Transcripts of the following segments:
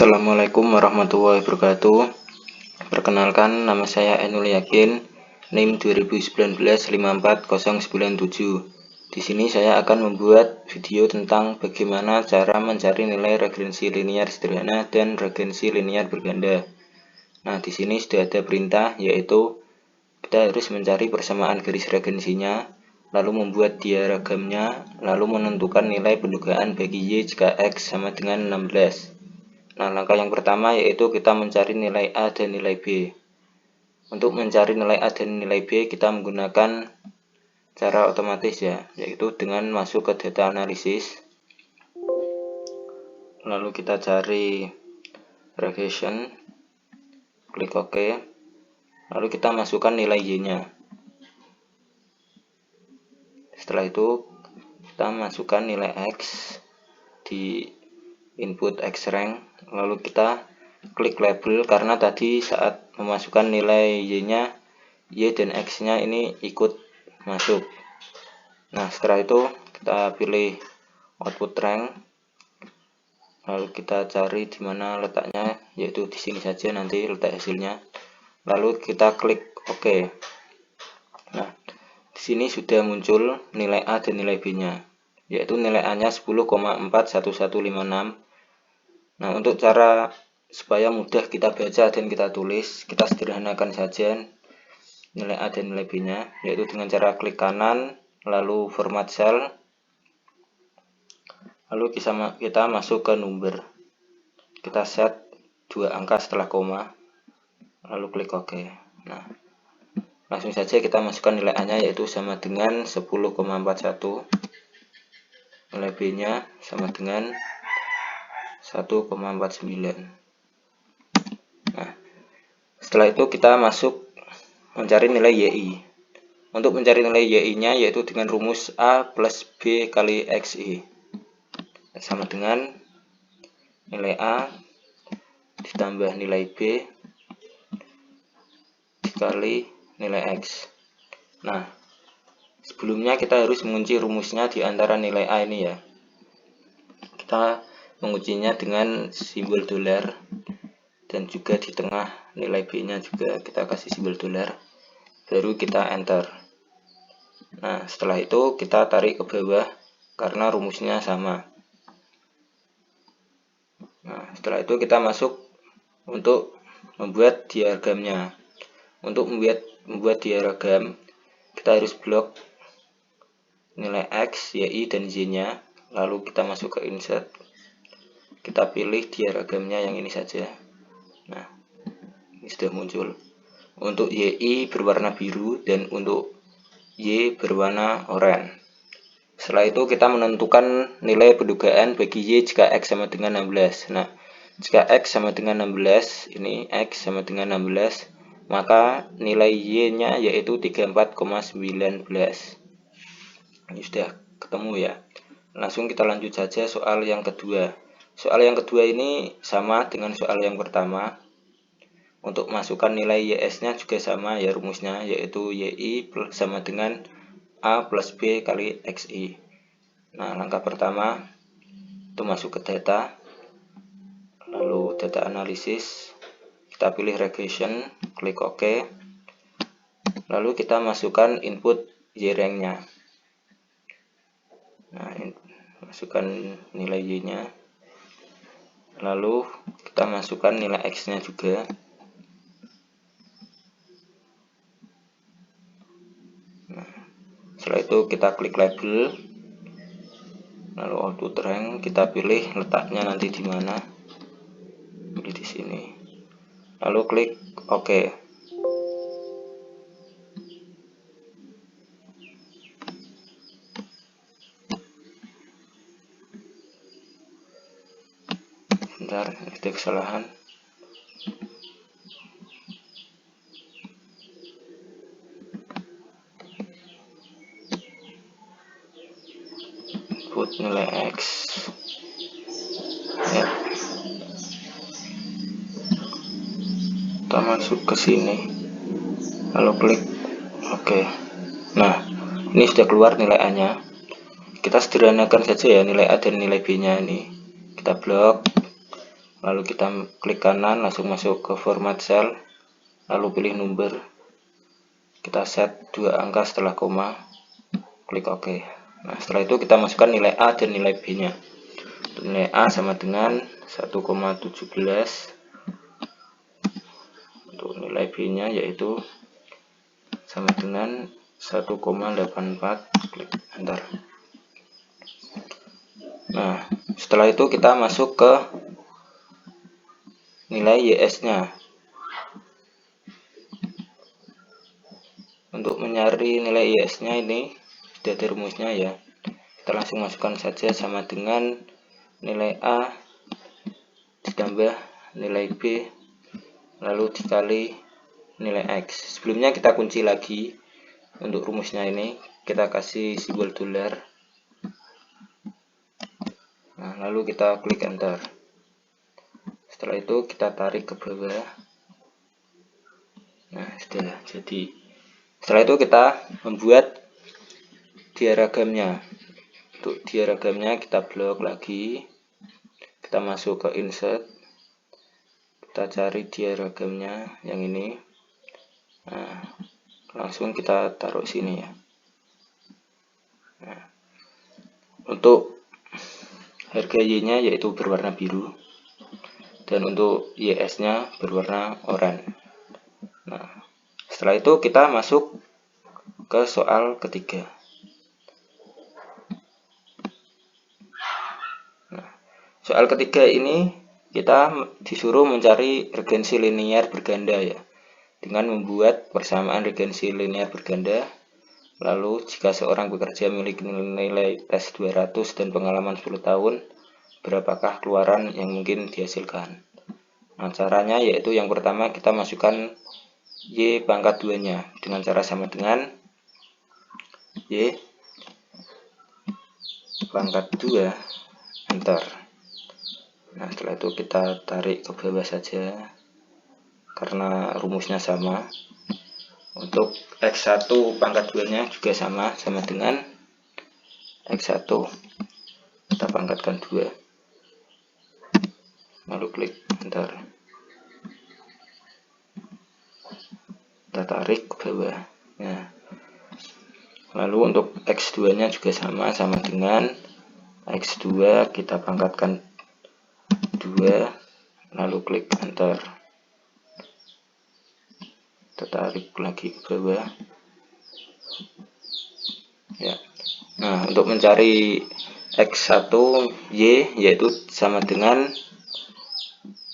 Assalamualaikum warahmatullahi wabarakatuh. Perkenalkan, nama saya Ainul Yakin, NIM 2019-54097. Di sini saya akan membuat video tentang bagaimana cara mencari nilai regressi linear sederhana dan regressi linear berganda. Nah, di sini sudah ada perintah, yaitu kita harus mencari persamaan garis regresinya, lalu membuat diagramnya, lalu menentukan nilai pendugaan bagi Y jika X sama dengan 16. Nah, langkah yang pertama yaitu kita mencari nilai A dan nilai B. Untuk mencari nilai A dan nilai B, kita menggunakan cara otomatis ya, yaitu dengan masuk ke data analisis. Lalu kita cari regression, klik OK. Lalu kita masukkan nilai Y-nya. Setelah itu, kita masukkan nilai X di input Xrank, lalu kita klik label karena tadi saat memasukkan nilai Y-nya, Y dan X-nya ini ikut masuk. Nah, setelah itu kita pilih output rank, lalu kita cari di mana letaknya, yaitu di sini saja nanti letak hasilnya. Lalu kita klik OK. Nah, di sini sudah muncul nilai A dan nilai B-nya, yaitu nilai A-nya 10,41156. Nah, untuk cara supaya mudah kita baca dan kita tulis, kita sederhanakan saja nilai A dan nilai B-nya, yaitu dengan cara klik kanan, lalu format cell, lalu kita masuk ke number. Kita set 2 angka setelah koma, lalu klik OK. Nah, langsung saja kita masukkan nilai A-nya, yaitu sama dengan 10,41. Nilai B-nya sama dengan 1,49. Nah, setelah itu kita masuk mencari nilai YI. Untuk mencari nilai YI-nya yaitu dengan rumus A plus B kali XI sama dengan nilai A ditambah nilai B dikali nilai X. Nah, sebelumnya kita harus mengunci rumusnya di antara nilai A ini ya. Kita menguncinya dengan simbol dolar, dan juga di tengah nilai B-nya juga kita kasih simbol dolar, baru kita enter. Nah, setelah itu kita tarik ke bawah karena rumusnya sama. Nah, setelah itu kita masuk untuk membuat diagramnya. Untuk membuat diagram, kita harus blok nilai X, Y, dan Z-nya, lalu kita masuk ke insert. Kita pilih diagramnya yang ini saja. Nah, ini sudah muncul. Untuk YI berwarna biru dan untuk Y berwarna oranye. Setelah itu kita menentukan nilai pendugaan bagi Y jika X sama dengan 16. Nah, jika X sama dengan 16, ini X sama dengan 16, maka nilai Y-nya yaitu 34,19. Ini sudah ketemu ya. Langsung kita lanjut saja soal yang kedua. Soal yang kedua ini sama dengan soal yang pertama. Untuk masukkan nilai YS-nya juga sama ya rumusnya, yaitu YI sama dengan A plus B kali XI. Nah, langkah pertama itu masuk ke data, lalu data analisis, kita pilih regression, klik OK, lalu kita masukkan input Y-rank-nya. Nah, masukkan nilai Y-nya, lalu kita masukkan nilai X-nya juga. Nah, setelah itu kita klik label, lalu output rank, kita pilih letaknya nanti di mana, pilih di sini, lalu klik OK. Bentar, ada kesalahan. Input nilai X ya. Kita masuk ke sini, lalu klik OK. Nah, ini sudah keluar nilai A-nya. Kita sederhanakan saja ya nilai A dan nilai B-nya ini. Kita blok, lalu kita klik kanan, langsung masuk ke format cell, lalu pilih number, kita set 2 angka setelah koma, klik OK. Nah, setelah itu kita masukkan nilai A dan nilai B nya. Untuk nilai A sama dengan 1,17, untuk nilai B nya yaitu sama dengan 1,84, klik enter. Nah, setelah itu kita masuk ke nilai YS nya. Untuk mencari nilai YS nya ini sudah ada rumusnya ya, kita langsung masukkan saja sama dengan nilai A ditambah nilai B lalu dikali nilai X. Sebelumnya kita kunci lagi untuk rumusnya ini, kita kasih simbol dolar. Nah, lalu kita klik enter. Setelah itu kita tarik ke bawah. Nah, sudah jadi. Setelah itu kita membuat diagamnya. Untuk diagamnya kita blok lagi. Kita masuk ke insert. Kita cari diagamnya yang ini. Nah, langsung kita taruh sini ya. Nah, untuk harga Y-nya yaitu berwarna biru, dan untuk YS-nya berwarna oranye. Nah, setelah itu kita masuk ke soal ketiga. Nah, soal ketiga ini kita disuruh mencari regensi linier berganda ya, dengan membuat persamaan regensi linier berganda. Lalu jika seorang pekerja memiliki nilai tes 200 dan pengalaman 10 tahun, berapakah keluaran yang mungkin dihasilkan? Nah, caranya yaitu yang pertama kita masukkan Y pangkat 2 nya dengan cara sama dengan Y pangkat 2, enter. Nah, setelah itu kita tarik ke bawah saja karena rumusnya sama. Untuk X1 pangkat 2 nya juga sama dengan X1, kita pangkatkan 2, lalu klik enter. Kita tarik ke bawah. Nah, lalu untuk X2 nya juga sama dengan X2, kita pangkatkan 2, lalu klik enter. Kita tarik lagi ke bawah ya. Nah, untuk mencari X1 Y yaitu sama dengan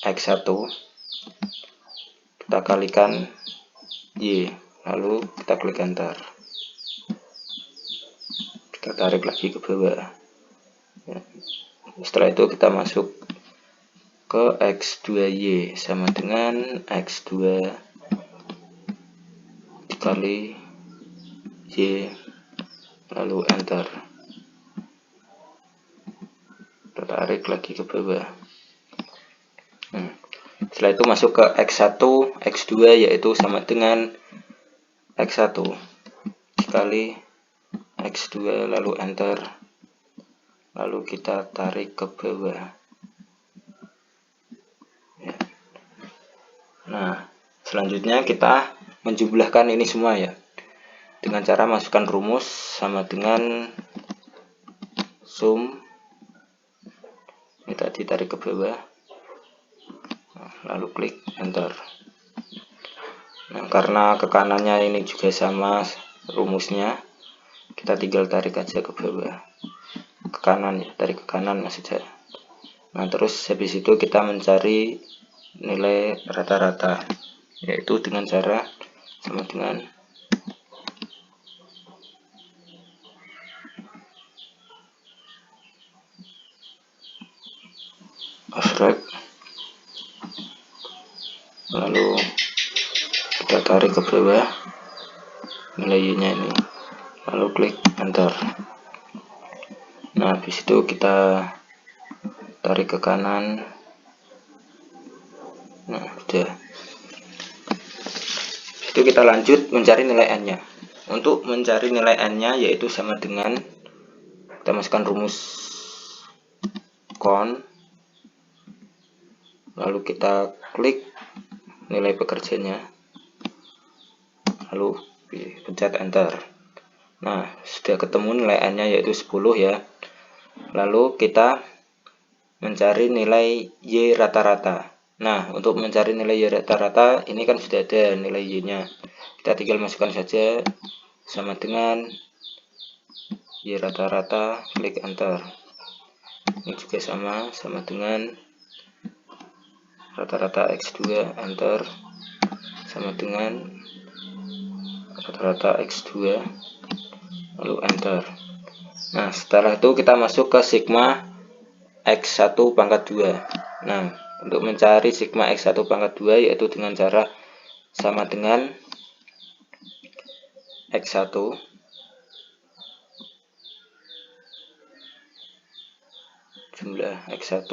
X1, kita kalikan Y, lalu kita klik enter. Kita tarik lagi ke bawah ya. Setelah itu kita masuk ke X2Y sama dengan X2 dikali Y, lalu enter. Kita tarik lagi ke bawah. Setelah itu masuk ke X1 X2 yaitu sama dengan X1 dikali X2, lalu enter, lalu kita tarik ke bawah ya. Nah, selanjutnya kita menjumlahkan ini semua ya, dengan cara masukkan rumus sama dengan sum, ini tadi tarik ke bawah, lalu klik enter. Nah, karena ke kanannya ini juga sama rumusnya, kita tinggal tarik aja ke bawah, ke kanan ya, tarik ke kanan maksud saya. Nah, terus habis itu kita mencari nilai rata-rata, yaitu dengan cara sama dengan average, lalu kita tarik ke bawah nilai Y-nya ini, lalu klik enter. Nah, habis itu kita tarik ke kanan. Nah, udah. Itu kita lanjut mencari nilai N-nya. Untuk mencari nilai N-nya yaitu sama dengan kita masukkan rumus count, lalu kita klik nilai pekerjanya, lalu pencet enter. Nah, sudah ketemu nilai N nya yaitu 10 ya. Lalu kita mencari nilai Y rata-rata. Nah, untuk mencari nilai Y rata-rata ini kan sudah ada nilai Y nya, kita tinggal masukkan saja sama dengan Y rata-rata, klik enter. Ini juga sama dengan rata-rata X2, enter, sama dengan rata-rata X2, lalu enter. Nah, setelah itu kita masuk ke sigma X1 pangkat 2. Nah, untuk mencari sigma X1 pangkat 2 yaitu dengan cara sama dengan X1 jumlah X1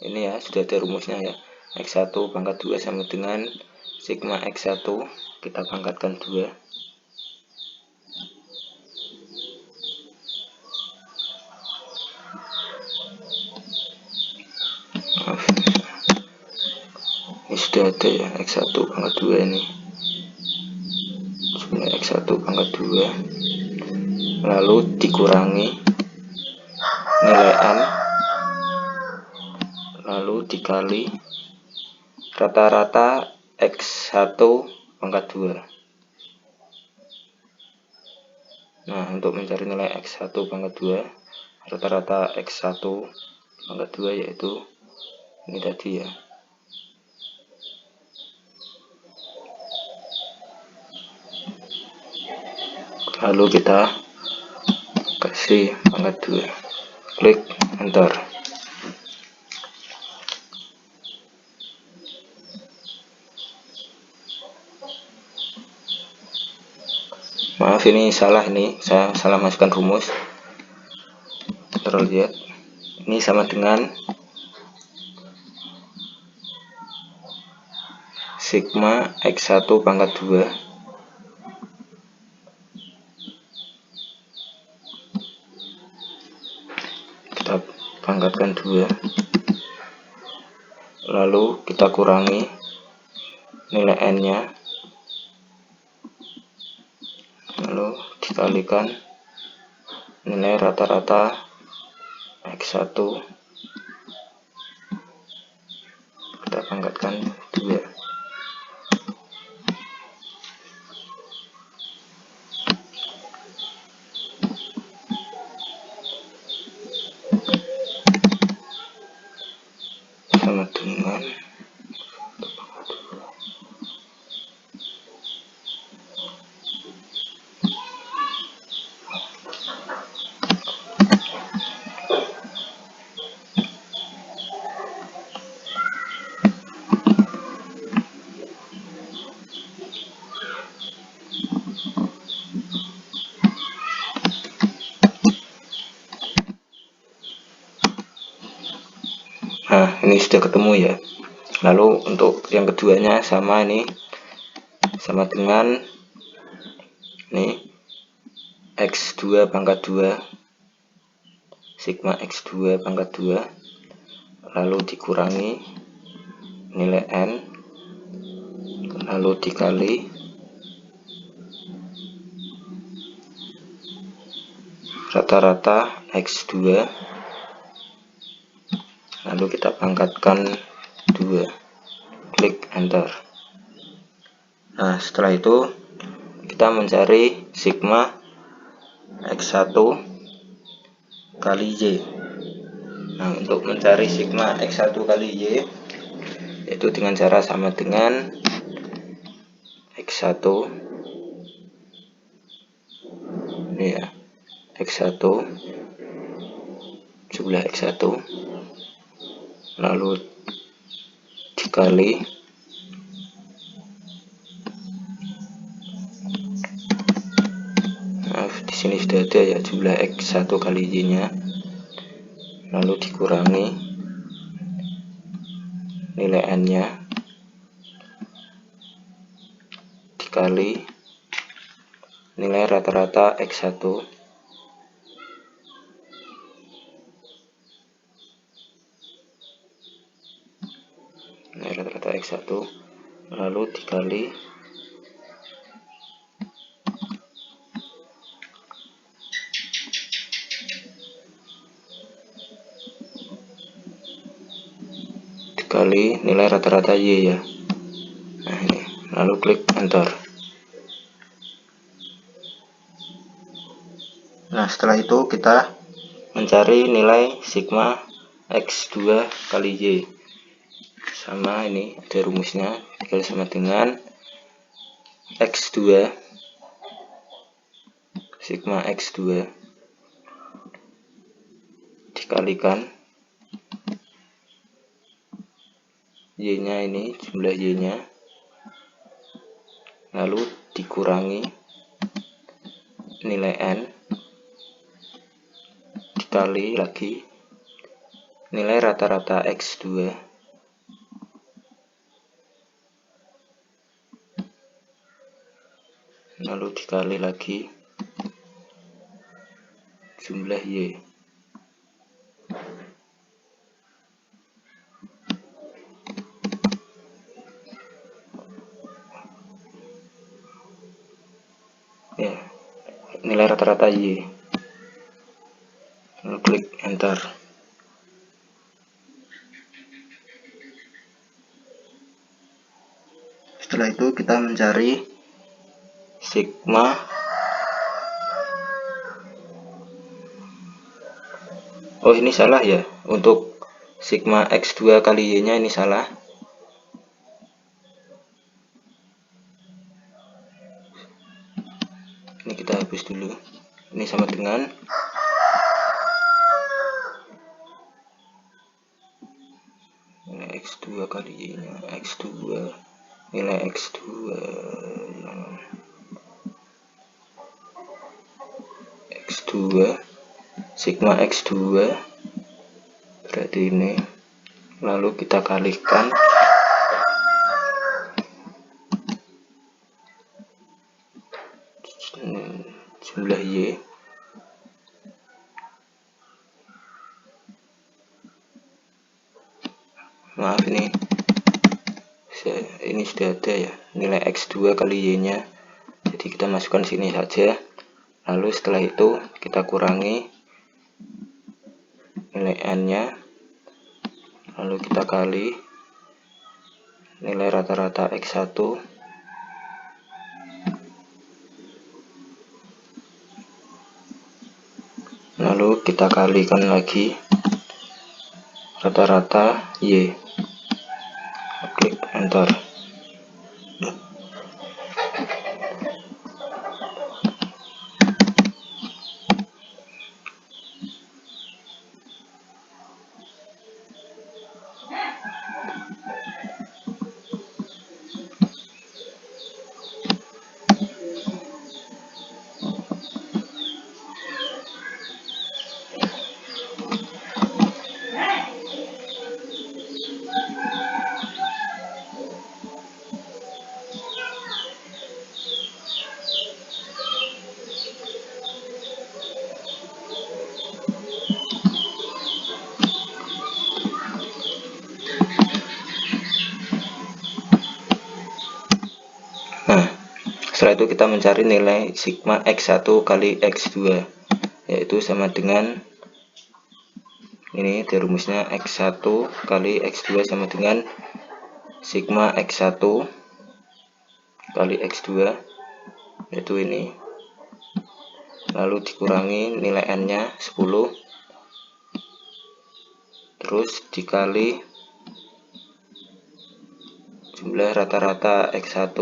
ini ya, sudah ada rumusnya ya. X1 pangkat 2 sama dengan sigma X1, kita pangkatkan 2. Ini sudah ada ya, X1 pangkat 2 ini, jumlah X1 pangkat 2, lalu dikurangi nilai N, lalu dikali rata-rata X1 pangkat 2. Nah, untuk mencari nilai X1 pangkat 2, rata-rata X1 pangkat 2 yaitu ini tadi ya. Lalu kita kasih pangkat 2, klik enter. Maaf, ini salah, ini saya salah masukkan rumus. Terlihat ini sama dengan sigma X1 pangkat 2 kita pangkatkan 2, lalu kita kurangi nilai N nya, lalu dikalikan nilai rata-rata X1, kita pangkatkan 2. Sama dengan nah, ini sudah ketemu ya. Lalu untuk yang keduanya sama, ini sama dengan ini X2 pangkat 2, sigma X2 pangkat 2, lalu dikurangi nilai N, lalu dikali rata-rata X2, lalu kita pangkatkan 2, klik enter. Nah, setelah itu kita mencari sigma X1 kali Y. Nah, untuk mencari sigma X1 kali Y yaitu dengan cara sama dengan X1 ini ya, X1 jumlah X1, lalu dikali di sini sudah ada ya jumlah X1 kali Y nya, lalu dikurangi nilai N nya, dikali nilai rata-rata X1, Ini rata-rata X1 lalu dikali nilai rata-rata Y ya. Nah ini, lalu klik enter. Nah setelah itu kita mencari nilai sigma X2 kali Y. Sama, ini ada rumusnya, dikali sama dengan X2 sigma X2 dikalikan Y nya, ini jumlah Y nya, lalu dikurangi nilai N dikali lagi nilai rata-rata X2 lalu dikali lagi jumlah Y. Ya, nilai rata-rata Y. Lalu klik enter. Setelah itu kita mencari sigma ini salah ya, untuk sigma X2 kali Y nya ini salah. Ini kita hapus dulu. Ini sama dengan nilai X2 kali Y nya, X2 nilai X2 sigma X2 berarti ini, lalu kita kalikan jumlah Y. Maaf, ini sudah ada ya nilai X2 kali Y nya, jadi kita masukkan sini saja. Lalu setelah itu kita kurangi nilai N nya, lalu kita kali nilai rata-rata X1, lalu kita kalikan lagi rata-rata Y. Klik enter. Nah, setelah itu kita mencari nilai sigma X1 kali X2, yaitu sama dengan ini, di rumusnya X1 kali X2 sama dengan sigma X1 kali X2, yaitu ini, lalu dikurangi nilai N nya 10, terus dikali jumlah rata-rata X1,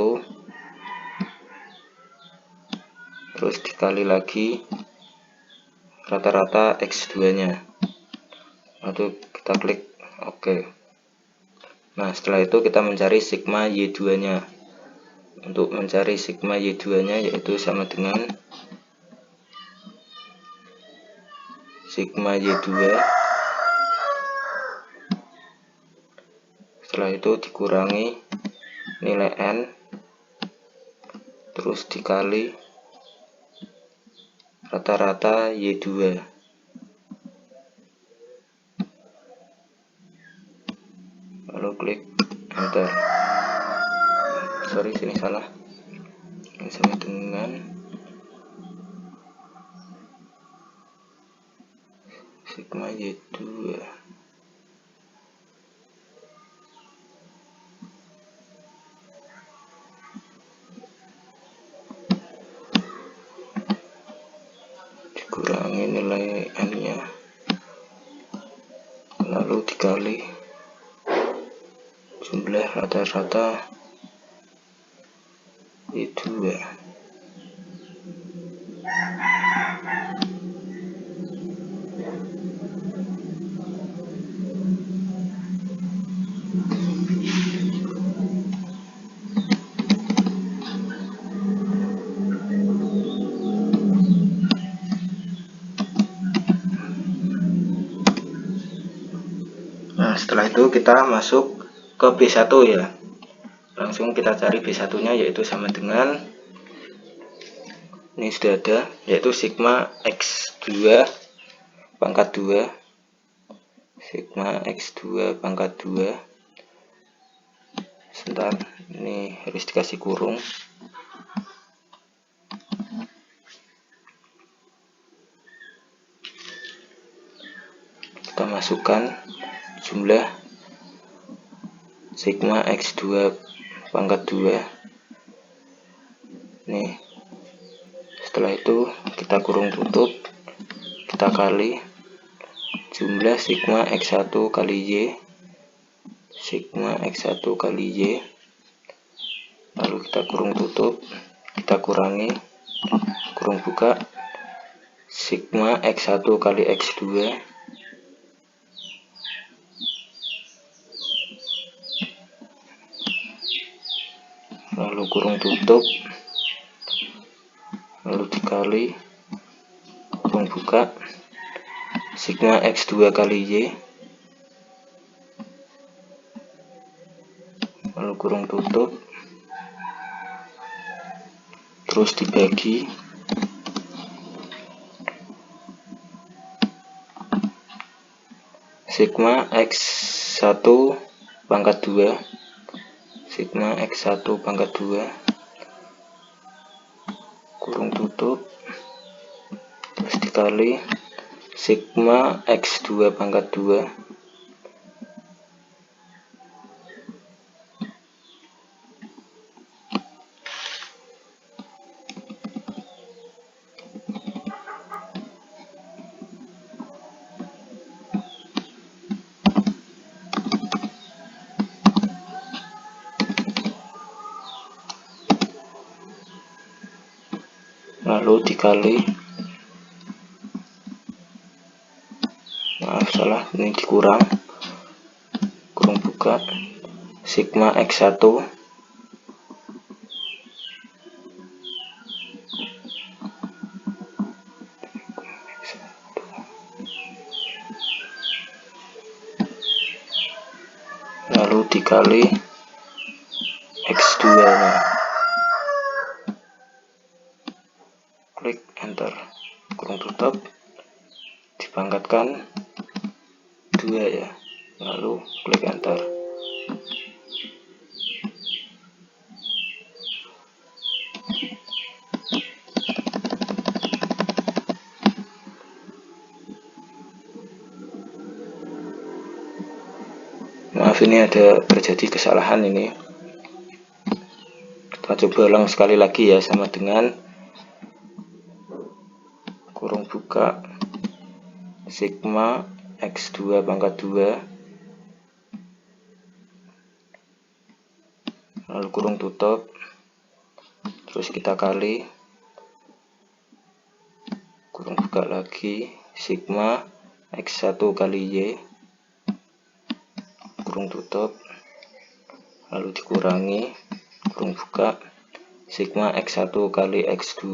terus dikali lagi rata-rata X2 nya, lalu kita klik OK. Nah setelah itu kita mencari sigma Y2 nya. Untuk mencari sigma Y2 nya yaitu sama dengan sigma Y2, setelah itu dikurangi nilai N, terus dikali rata-rata Y2, lalu klik enter. Sorry, sini salah. Ini sama dengan sigma Y2. Dikurangi nilai n-nya, lalu dikali jumlah rata-rata Y2. Nah, setelah itu kita masuk ke B1 ya. Langsung kita cari B1 nya, yaitu sama dengan ini sudah ada, yaitu sigma X2 pangkat 2. Sigma X2 pangkat 2. Sebentar, ini harus dikasih kurung. Kita masukkan jumlah sigma X2 pangkat 2. Nih. Setelah itu kita kurung tutup, kita kali jumlah sigma X1 kali Y, sigma X1 kali Y, lalu kita kurung tutup, kita kurangi, kurung buka, sigma X1 kali X2, lalu kurung tutup, lalu dikali, kurung buka, sigma X2 kali Y, lalu kurung tutup, terus dibagi, sigma X1 pangkat 2, sigma X1 pangkat 2, kurung tutup, terus dikali sigma X2 pangkat 2, lalu dikali, maaf salah, ini dikurang, kurung buka, sigma X1 lalu dikali X2 nya, klik enter, kurung tutup, dipangkatkan 2 ya, lalu klik enter. Maaf, ini ada terjadi kesalahan ini. Kita coba ulang sekali lagi ya, sama dengan kurung buka sigma X2 pangkat 2, lalu kurung tutup, terus kita kali, kurung buka lagi, sigma X1 kali Y, kurung tutup, lalu dikurangi, kurung buka, sigma X1 kali X2,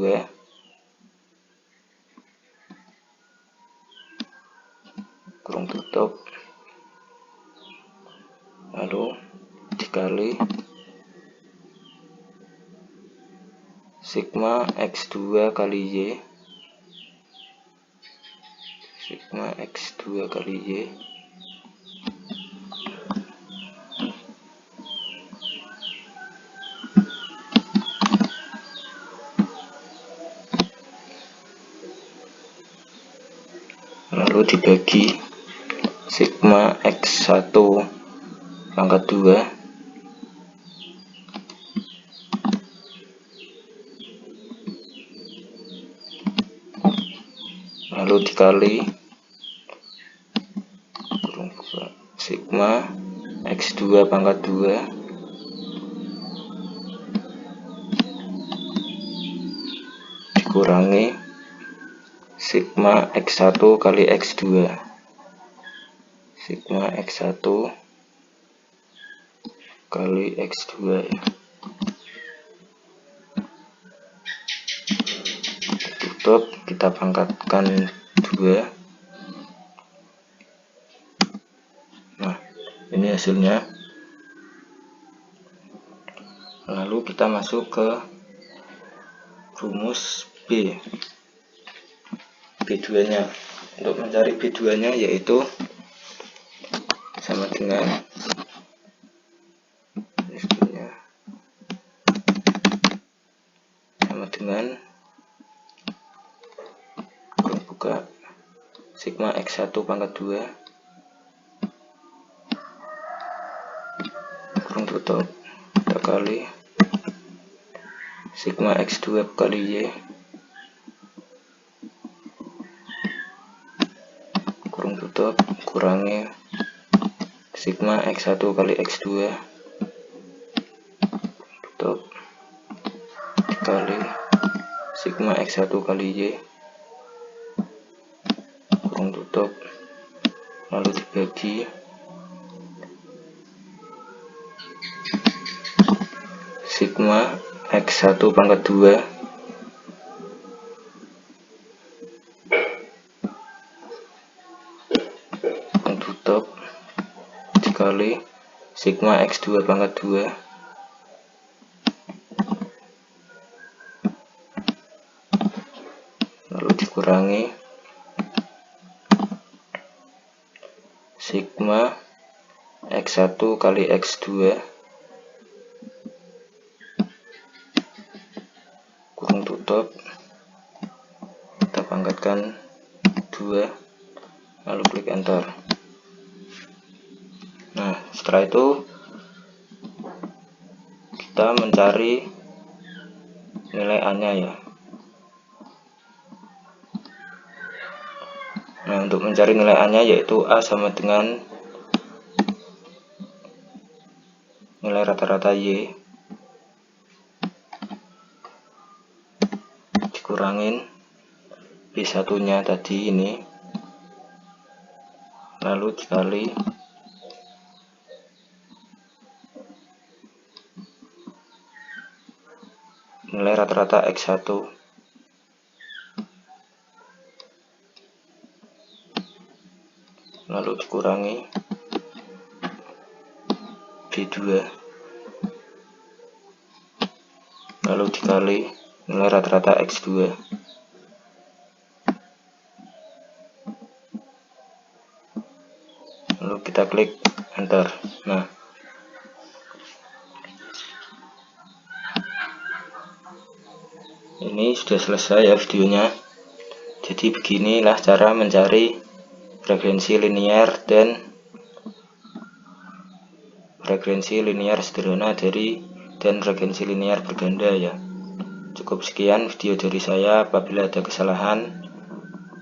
kurung tutup, lalu dikali sigma X2 kali Y, sigma X2 kali Y, lalu dibagi sigma X1 pangkat 2 lalu dikali sigma X2 pangkat 2 dikurangi sigma X1 kali X2, sigma X1 kali X2 ya. Tutup, kita pangkatkan 2. Nah, ini hasilnya. Lalu kita masuk ke rumus B2 nya. Untuk mencari B2 nya yaitu sama dengan buka sigma X1 pangkat 2 kurung tutup, kita kali sigma X2 kali Y kurung tutup, kurangi sigma X1 kali X2 tutup, dikali sigma X1 kali Y kurung tutup, lalu dibagi sigma X1 pangkat 2 kurung tutup, dikali sigma X2 pangkat 2 lalu dikurangi sigma X1 kali X2 kurung tutup, kita pangkatkan 2 lalu klik enter. Nah, setelah itu kita mencari nilai A nya ya. Nah, untuk mencari nilai A nya yaitu A sama dengan nilai rata-rata Y dikurangin B1 nya tadi ini, lalu dikali nilai rata-rata X1 lalu dikurangi B2 lalu dikali nilai rata-rata X2 lalu kita klik enter. Nah, ini sudah selesai ya videonya. Jadi beginilah cara mencari frekuensi linear dan frekuensi linear sederhana dan frekuensi linear berganda ya. Cukup sekian video dari saya. Apabila ada kesalahan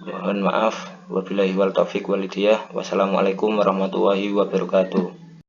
mohon maaf. Wabillahi wal taufiq walhidayah. Wassalamualaikum warahmatullahi wabarakatuh.